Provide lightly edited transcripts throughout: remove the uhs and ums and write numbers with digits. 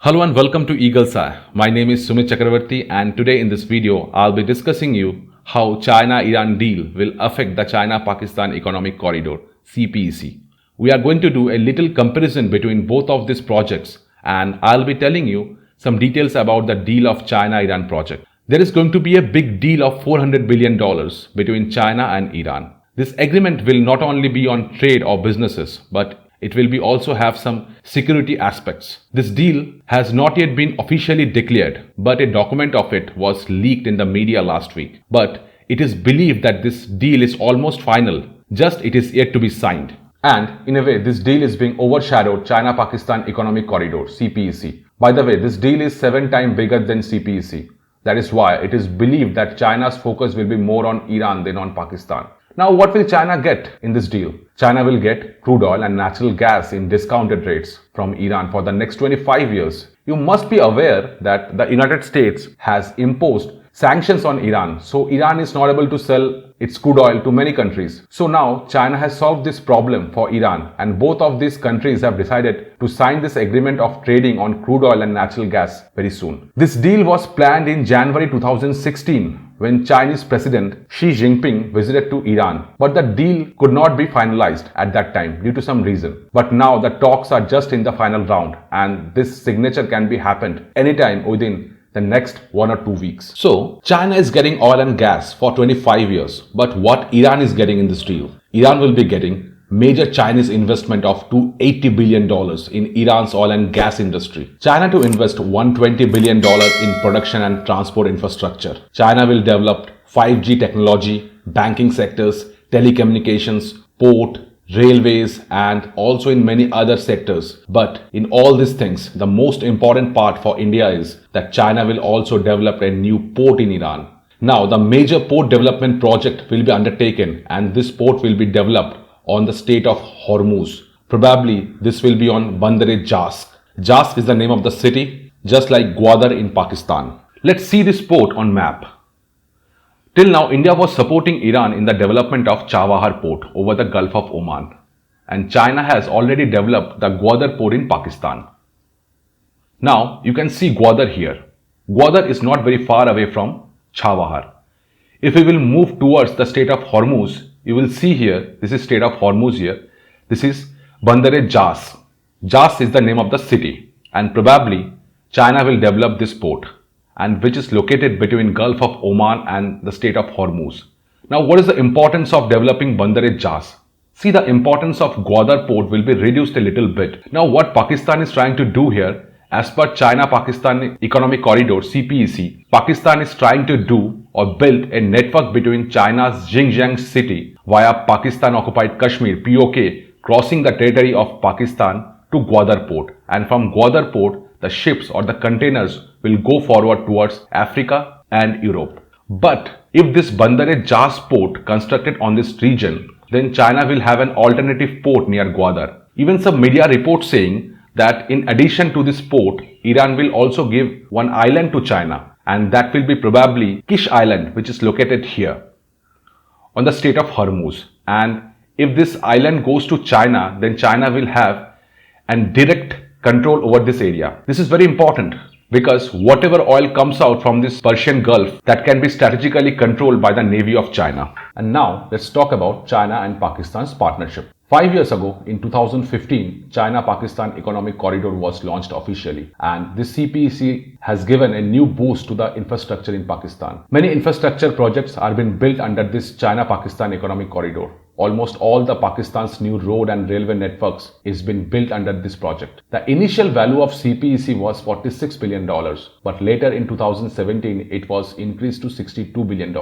Hello and welcome to Eagle's Eye. My name is Sumit Chakravarti and today in this video I'll be discussing you how China-Iran deal will affect the China-Pakistan Economic Corridor CPEC. We are going to do a little comparison between both of these projects and I'll be telling you some details about the deal of China-Iran project. There is going to be a big deal of $400 billion between China and Iran. This agreement will not only be on trade or businesses but it will be also have some security aspects. This deal has not yet been officially declared, but a document of it was leaked in the media last week. But it is believed that this deal is almost final, just it is yet to be signed. And in a way, this deal is being overshadowed China-Pakistan Economic Corridor, CPEC. By the way, this deal is 7 times bigger than CPEC. That is why it is believed that China's focus will be more on Iran than on Pakistan. Now, what will China get in this deal? China will get crude oil and natural gas in discounted rates from Iran for the next 25 years. You must be aware that the United States has imposed sanctions on Iran, so Iran is not able to sell its crude oil to many countries. So now China has solved this problem for Iran and both of these countries have decided to sign this agreement of trading on crude oil and natural gas very soon. This deal was planned in January 2016 when Chinese President Xi Jinping visited to Iran. But the deal could not be finalized at that time due to some reason. But now the talks are just in the final round and this signature can be happened anytime within the next 1 or 2 weeks. So, China is getting oil and gas for 25 years. But what Iran is getting in this deal? Iran will be getting major Chinese investment of $280 billion in Iran's oil and gas industry. China to invest $120 billion in production and transport infrastructure. China will develop 5G technology, banking sectors, telecommunications, port, railways and also in many other sectors. But in all these things, the most important part for India is that China will also develop a new port in Iran. Now, the major port development project will be undertaken and this port will be developed on the Strait of Hormuz. Probably this will be on Bandar-e-Jask. Jask is the name of the city, just like Gwadar in Pakistan. Let's see this port on map. Till now, India was supporting Iran in the development of Chabahar port over the Gulf of Oman. And China has already developed the Gwadar port in Pakistan. Now, you can see Gwadar here. Gwadar is not very far away from Chabahar. If we will move towards the Strait of Hormuz, you will see here, this is Strait of Hormuz here. This is Bandar-e-Jask. Jask is the name of the city. And probably, China will develop this port, and which is located between Gulf of Oman and the Strait of Hormuz. Now, what is the importance of developing Bandar-e-Jask? See, the importance of Gwadar port will be reduced a little bit. Now, what Pakistan is trying to do here, as per China-Pakistan Economic Corridor CPEC, Pakistan is trying to do or build a network between China's Xinjiang city via Pakistan-occupied Kashmir (POK), crossing the territory of Pakistan to Gwadar port. And from Gwadar port, the ships or the containers will go forward towards Africa and Europe. But if this Bandar-e-Jask port constructed on this region, then China will have an alternative port near Gwadar. Even some media reports saying that in addition to this port, Iran will also give one island to China, and that will be probably Kish Island, which is located here on the Strait of Hormuz. And if this island goes to China, then China will have a direct control over this area. This is very important because whatever oil comes out from this Persian Gulf, that can be strategically controlled by the Navy of China. And now let's talk about China and Pakistan's partnership. 5 years ago, in 2015, China-Pakistan Economic Corridor was launched officially, and this CPEC has given a new boost to the infrastructure in Pakistan. Many infrastructure projects are being built under this China-Pakistan Economic Corridor. Almost all the Pakistan's new road and railway networks is being built under this project. The initial value of CPEC was $46 billion, but later in 2017, it was increased to $62 billion.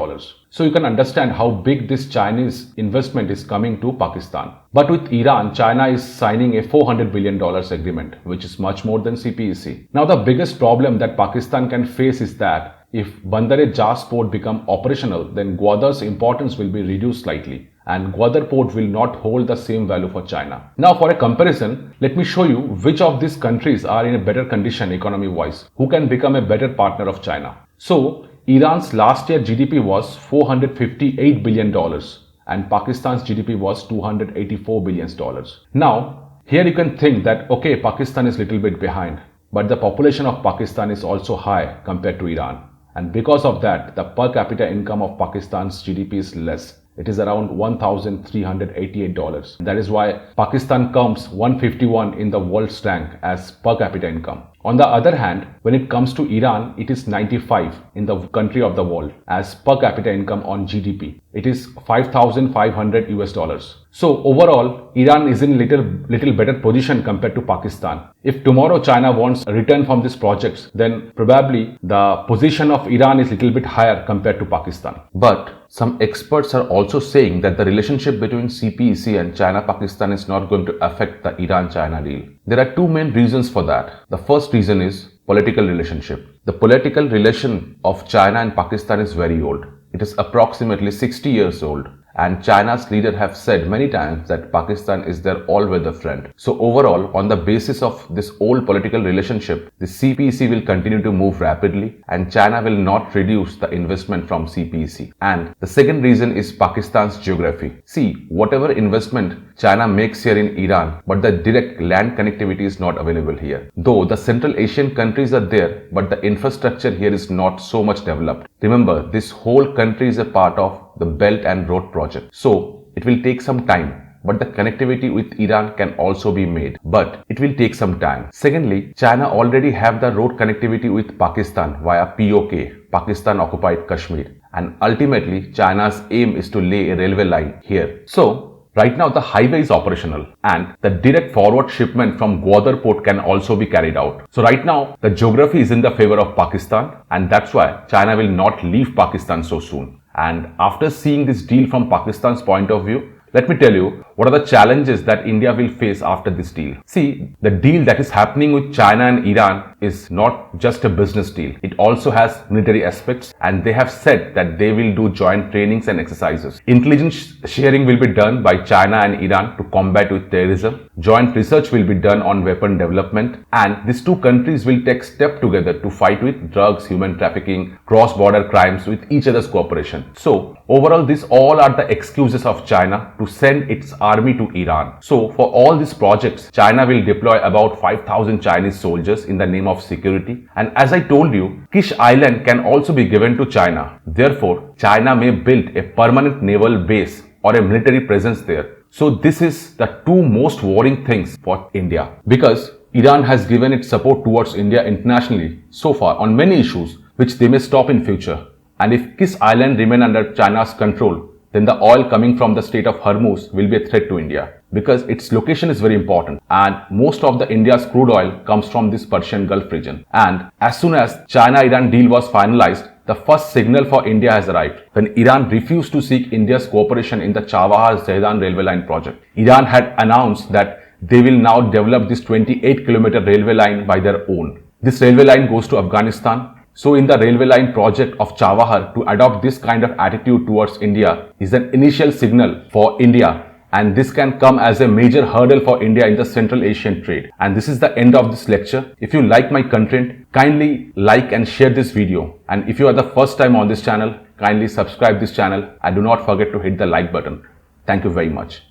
So you can understand how big this Chinese investment is coming to Pakistan. But with Iran, China is signing a $400 billion agreement, which is much more than CPEC. Now, the biggest problem that Pakistan can face is that if Bandar-e-Jask port become operational, then Gwadar's importance will be reduced slightly, and Gwadar port will not hold the same value for China. Now, for a comparison, let me show you which of these countries are in a better condition economy-wise, who can become a better partner of China. So, Iran's last year GDP was $458 billion and Pakistan's GDP was $284 billion. Now, here you can think that, okay, Pakistan is a little bit behind. but the population of Pakistan is also high compared to Iran. And because of that, the per capita income of Pakistan's GDP is less. It is around $1,388. That is why Pakistan comes 151 in the world's rank as per capita income. On the other hand, when it comes to Iran, it is 95 in the country of the world as per capita income on GDP. It is 5,500 US dollars. So overall, Iran is in little better position compared to Pakistan. If tomorrow China wants a return from these projects, then probably the position of Iran is little bit higher compared to Pakistan. But some experts are also saying that the relationship between CPEC and China-Pakistan is not going to affect the Iran-China deal. There are two main reasons for that. The first reason is political relationship. The political relation of China and Pakistan is very old. It is approximately 60 years old. And China's leader have said many times that Pakistan is their all-weather friend. So overall, on the basis of this old political relationship, the CPEC will continue to move rapidly and China will not reduce the investment from CPEC. And the second reason is Pakistan's geography. See, whatever investment China makes here in Iran, but the direct land connectivity is not available here. Though the Central Asian countries are there, but the infrastructure here is not so much developed. Remember, this whole country is a part of the Belt and Road project. So it will take some time. But the connectivity with Iran can also be made. But it will take some time. Secondly, China already have the road connectivity with Pakistan via POK, Pakistan Occupied Kashmir. And ultimately, China's aim is to lay a railway line here. So right now the highway is operational and the direct forward shipment from Gwadar port can also be carried out. So right now the geography is in the favor of Pakistan and that's why China will not leave Pakistan so soon. And after seeing this deal from Pakistan's point of view, let me tell you what are the challenges that India will face after this deal. See, the deal that is happening with China and Iran is not just a business deal. It also has military aspects and they have said that they will do joint trainings and exercises. Intelligence sharing will be done by China and Iran to combat with terrorism. Joint research will be done on weapon development and these two countries will take steps together to fight with drugs, human trafficking, cross-border crimes with each other's cooperation. So overall, these all are the excuses of China to send its army to Iran. So for all these projects, China will deploy about 5,000 Chinese soldiers in the name of security. And as I told you, Kish Island can also be given to China. Therefore, China may build a permanent naval base or a military presence there. So this is the two most worrying things for India because Iran has given its support towards India internationally so far on many issues which they may stop in future. And if Kish Island remain under China's control, then the oil coming from the Strait of Hormuz will be a threat to India because its location is very important and most of the India's crude oil comes from this Persian Gulf region. And as soon as China-Iran deal was finalized, the first signal for India has arrived when Iran refused to seek India's cooperation in the Chabahar-Zaydan railway line project. Iran had announced that they will now develop this 28-kilometer railway line by their own. This railway line goes to Afghanistan. So in the railway line project of Chabahar to adopt this kind of attitude towards India is an initial signal for India and this can come as a major hurdle for India in the Central Asian trade. And this is the end of this lecture. If you like my content, kindly like and share this video. And if you are the first time on this channel, kindly subscribe this channel and do not forget to hit the like button. Thank you very much.